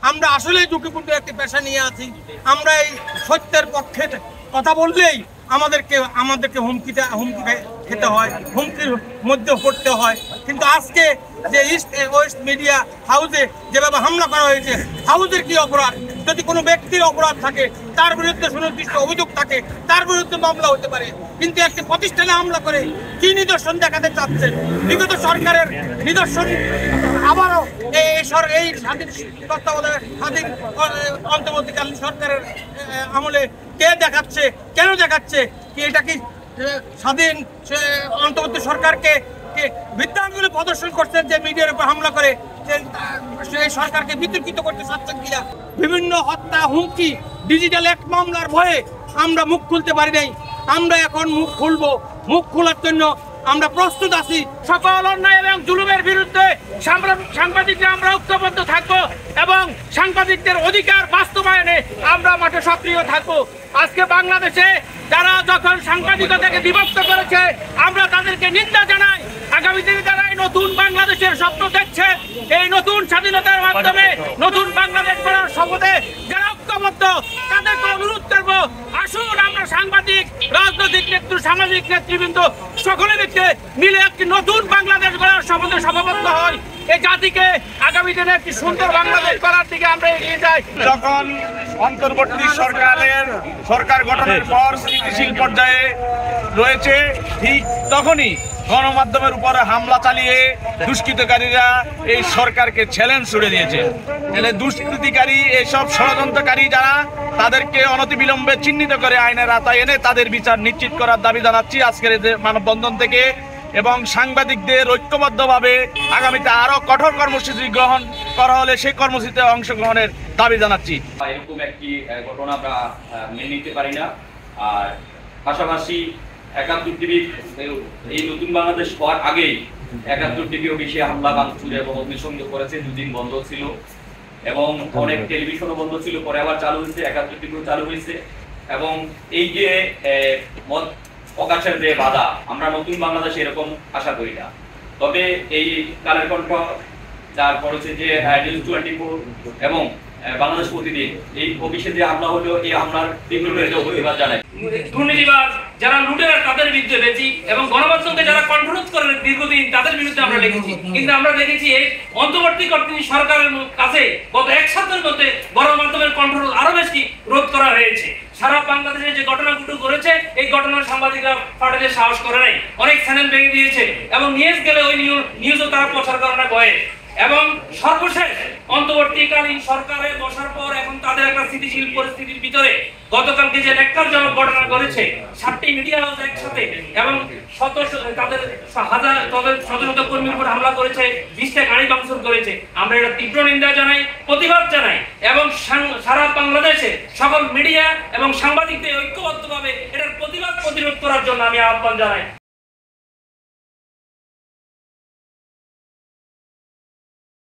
আমরা আসলেই ঝুঁকিপূর্ণ একটি পেশা নিয়ে আছি। আমরা এই সত্যের পক্ষে কথা বললেই আমাদেরকে হুমকি খেতে হয়, হুমকির মধ্যে পড়তে হয়। কিন্তু আজকে যে ইস্ট ওয়েস্ট মিডিয়া হাউসে যেভাবে হামলা করা হয়েছে, হাউসের কি অপরাধ? যদি কোনো ব্যক্তির অপরাধ থাকে, তার বিরুদ্ধে সুনির্দিষ্ট অভিযোগ থাকে, তার বিরুদ্ধে মামলা হতে পারে। কিন্তু একটি প্রতিষ্ঠানে হামলা করে কি নিদর্শন দেখাতে চাচ্ছেন? বিগত সরকারের নিদর্শন আবারও এই স্বাধীন তত্ত্বাবধায়ক স্বাধীন অন্তর্বর্তীকালীন সরকারের আমলে কে দেখাচ্ছে, কেন দেখাচ্ছে? কি এটা কি স্বাধীন অন্তর্বর্তী সরকারকে বিদ্যাঙ্গুলি প্রদর্শন করছেন যে মিডিয়ার উপর হামলা করে সেই সরকারকে বিতর্কিত করতে চাচ্ছেন কিনা? বিভিন্ন হত্যা, হুমকি, ডিজিটাল এক মামলার ভয়ে আমরা মুখ খুলতে পারি নাই। আমরা এখন মুখ খুলবো। মুখ খোলার জন্য আমরা প্রস্তুত আছি। সকল অন্যায় এবং জুলুমের বিরুদ্ধে সাংবাদিকরা আমরা ঐক্যবদ্ধ থাকবো এবং সাংবাদিকদের অধিকার বাস্তবায়নে আমরা মাঠে সক্রিয় থাকবো। আজকে বাংলাদেশে যারা যখন সাংবাদিকতাকে বিভক্ত করেছে, আমরা তাদেরকে নিন্দা জানাই। আগামী দিনে যারা এই নতুন বাংলাদেশের স্বপ্ন দেখছে, এই নতুন স্বাধীনতার মাধ্যমে নতুন বাংলাদেশ গড়ার শপথে যারা ঐক্যবদ্ধ, তাদেরকে অনুরোধ করবো, আসুন আমরা সাংবাদিক, রাজনৈতিক নেতৃত্ব, সামাজিক নেতৃবৃন্দ সকলে মিলে একটি নতুন বাংলাদেশ গড়ার শপথে শপথবদ্ধ হয়। এই জাতিকে আগামী দিনে একটি সুন্দর বাংলাদেশ করার দিকে আমরা এগিয়ে যাই। যখন অন্তর্বর্তী সরকার গঠনের পর স্থিতিশীল পর্যায়ে রয়েছে, ঠিক তখনই গণমাধ্যমের উপরে হামলা চালিয়ে দুষ্কৃতকারীরা এই সরকারকে চ্যালেঞ্জ ছুড়ে দিয়েছে। তাহলে দুষ্কৃতিকারী, এইসব ষড়যন্ত্রকারী যারা, তাদেরকে অনতিবিলম্বে চিহ্নিত করে আইনের আওতায় এনে তাদের বিচার নিশ্চিত করার দাবি জানাচ্ছি আজকের মানববন্ধন থেকে। এবং সাংবাদিকদের ঐক্যবদ্ধভাবে আগামীতে আরো কঠোর কর্মসূচি গ্রহণ করা হলে সেই কর্মসূচিতে অংশগ্রহণের দাবি জানাচ্ছি। এরকম একটি ঘটনা আমরা মেনে নিতে পারি না। আর পাশাপাশি ৭১ টিভি এই নতুন বাংলাদেশ হওয়ার আগেই ৭১ টিভি অফিসে হামলা, ভাঙচুর এবং অগ্নিসংযোগ করেছে। দুদিন বন্ধ ছিল এবং অনেক টেলিভিশনও বন্ধ ছিল, পরে আবার চালু হয়েছে, ৭১ টিভিও চালু হয়েছে। এবং এই যে মত প্রকাশের যে বাধা, আমরা নতুন বাংলাদেশে এরকম আশা করি না। তবে এই কালের কণ্ঠ, তারপর হচ্ছে যে নিউজ 24 এবং বাংলাদেশ প্রতিদিন, এই অফিসে যে হামলা হলো, এই হামলার তীব্র প্রতিবাদ জানাই। দুর্নীতিবাজ যারা লুটেরা, তাদের বিরুদ্ধে বেশি এবং গণমাধ্যমকে যারা কন্ট্রোল করে দীর্ঘদিন, তাদের বিরুদ্ধে আমরা লিখেছি। কিন্তু আমরা দেখেছি এই অন্তর্বর্তীকালীন সরকারের কাছে গত এক সপ্তাহের মধ্যে গণমাধ্যমের কন্ট্রোল আরো বেশি রোধ করা হয়েছে। সারা বাংলাদেশে যে ঘটনাগুলো করেছে, এই ঘটনার সাংবাদিকরা ফাটাতে সাহস করে নাই, অনেক চ্যানেল ভেঙে দিয়েছে এবং নিউজ গেলে ওই নিউজও তারা প্রচার করে না ভয়ে। এবং সর্বশেষ অন্তর্বর্তীকালীন সরকারে বসার পর এখন তাদের একটা স্থিতিশীল পরিস্থিতির ভিতরে গতকালকে যে ন্যাক্কারজনক ঘটনা করেছে, 7টি মিডিয়া হাউস একসাথে এবং তাদের শত শত কর্মীর উপর হামলা করেছে, 20টা গাড়ি ভাঙচুর করেছে। আমরা এটা তীব্র নিন্দা জানাই, প্রতিবাদ জানাই এবং সারা বাংলাদেশে সকল মিডিয়া এবং সাংবাদিকদের ঐক্যবদ্ধভাবে এটার প্রতিবাদ প্রতিরোধ করার জন্য আমি আহ্বান জানাই।